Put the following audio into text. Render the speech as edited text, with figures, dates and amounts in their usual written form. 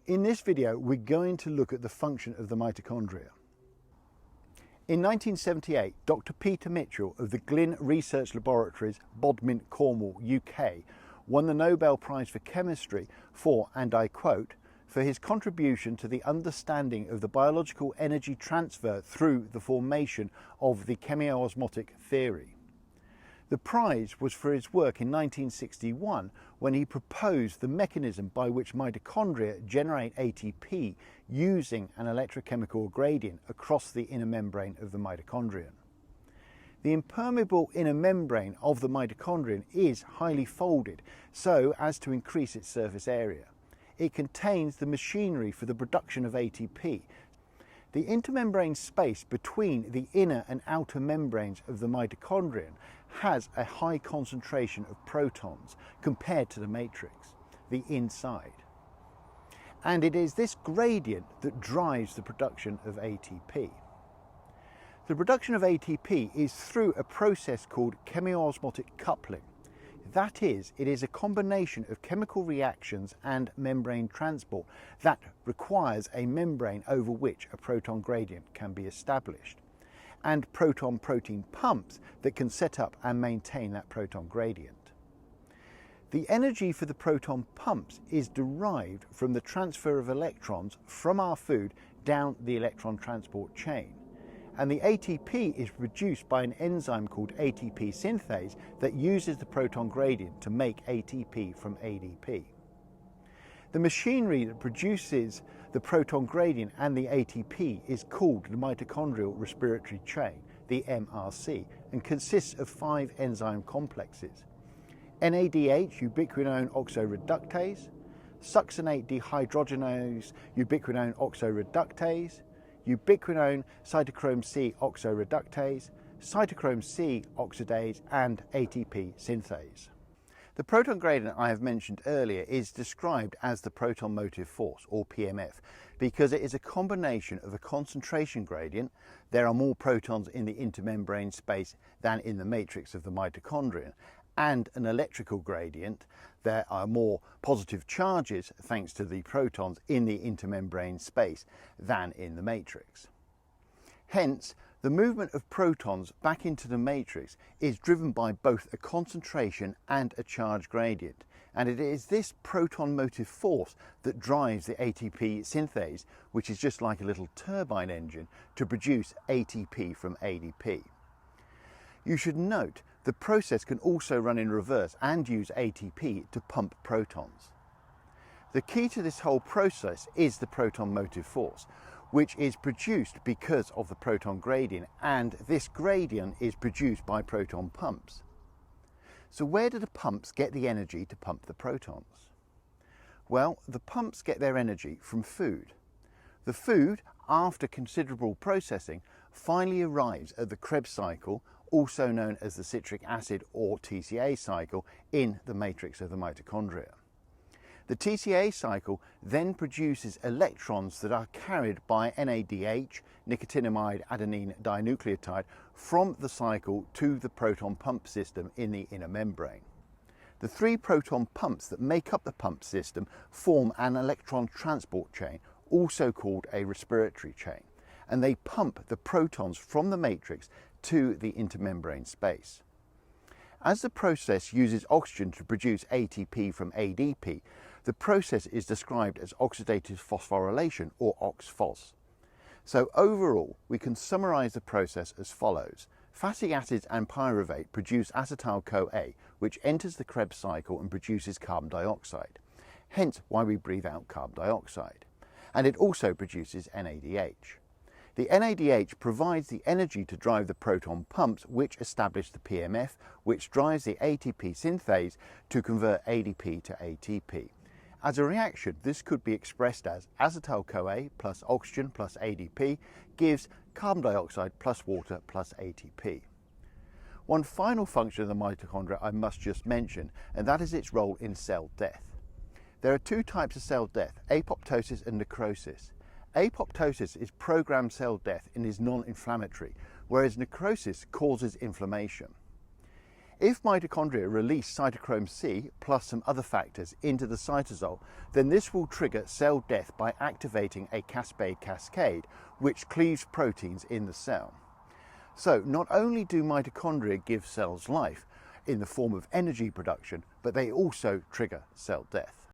In this video, we're going to look at the function of the mitochondria. In 1978, Dr. Peter Mitchell of the Glyn Research Laboratories, Bodmin, Cornwall, UK, won the Nobel Prize for Chemistry for, and I quote, for his contribution to the understanding of the biological energy transfer through the formation of the chemiosmotic theory. The prize was for his work in 1961 when he proposed the mechanism by which mitochondria generate ATP using an electrochemical gradient across the inner membrane of the mitochondrion. The impermeable inner membrane of the mitochondrion is highly folded so as to increase its surface area. It contains the machinery for the production of ATP. The intermembrane space between the inner and outer membranes of the mitochondrion has a high concentration of protons compared to the matrix, the inside. And it is this gradient that drives the production of ATP. The production of ATP is through a process called chemiosmotic coupling. That is, it is a combination of chemical reactions and membrane transport that requires a membrane over which a proton gradient can be established, and proton-protein pumps that can set up and maintain that proton gradient. The energy for the proton pumps is derived from the transfer of electrons from our food down the electron transport chain. And the ATP is produced by an enzyme called ATP synthase that uses the proton gradient to make ATP from ADP. The machinery that produces the proton gradient and the ATP is called the Mitochondrial Respiratory Chain, the MRC, and consists of 5 enzyme complexes: NADH-ubiquinone oxoreductase, succinate dehydrogenase-ubiquinone oxoreductase, ubiquinone-cytochrome C oxoreductase, cytochrome C oxidase, and ATP synthase. The proton gradient I have mentioned earlier is described as the proton-motive force, or PMF, because it is a combination of a concentration gradient — there are more protons in the intermembrane space than in the matrix of the mitochondrion — and an electrical gradient — there are more positive charges thanks to the protons in the intermembrane space than in the matrix. Hence, the movement of protons back into the matrix is driven by both a concentration and a charge gradient, and it is this proton-motive force that drives the ATP synthase, which is just like a little turbine engine, to produce ATP from ADP. You should note the process can also run in reverse and use ATP to pump protons. The key to this whole process is the proton-motive force, which is produced because of the proton gradient, and this gradient is produced by proton pumps. So where do the pumps get the energy to pump the protons? Well, the pumps get their energy from food. The food, after considerable processing, finally arrives at the Krebs cycle, also known as the citric acid or TCA cycle, in the matrix of the mitochondria. The TCA cycle then produces electrons that are carried by NADH, nicotinamide adenine dinucleotide, from the cycle to the proton pump system in the inner membrane. The 3 proton pumps that make up the pump system form an electron transport chain, also called a respiratory chain, and they pump the protons from the matrix to the intermembrane space. As the process uses oxygen to produce ATP from ADP, the process is described as oxidative phosphorylation, or OXPHOS. So overall, we can summarize the process as follows. Fatty acids and pyruvate produce acetyl-CoA, which enters the Krebs cycle and produces carbon dioxide, hence why we breathe out carbon dioxide. And it also produces NADH. The NADH provides the energy to drive the proton pumps, which establish the PMF, which drives the ATP synthase to convert ADP to ATP. As a reaction, this could be expressed as acetyl-CoA plus oxygen plus ADP gives carbon dioxide plus water plus ATP. One final function of the mitochondria I must just mention, and that is its role in cell death. There are 2 types of cell death: apoptosis and necrosis. Apoptosis is programmed cell death and is non-inflammatory, whereas necrosis causes inflammation. If mitochondria release cytochrome C plus some other factors into the cytosol, then this will trigger cell death by activating a caspase cascade, which cleaves proteins in the cell. So not only do mitochondria give cells life in the form of energy production, but they also trigger cell death.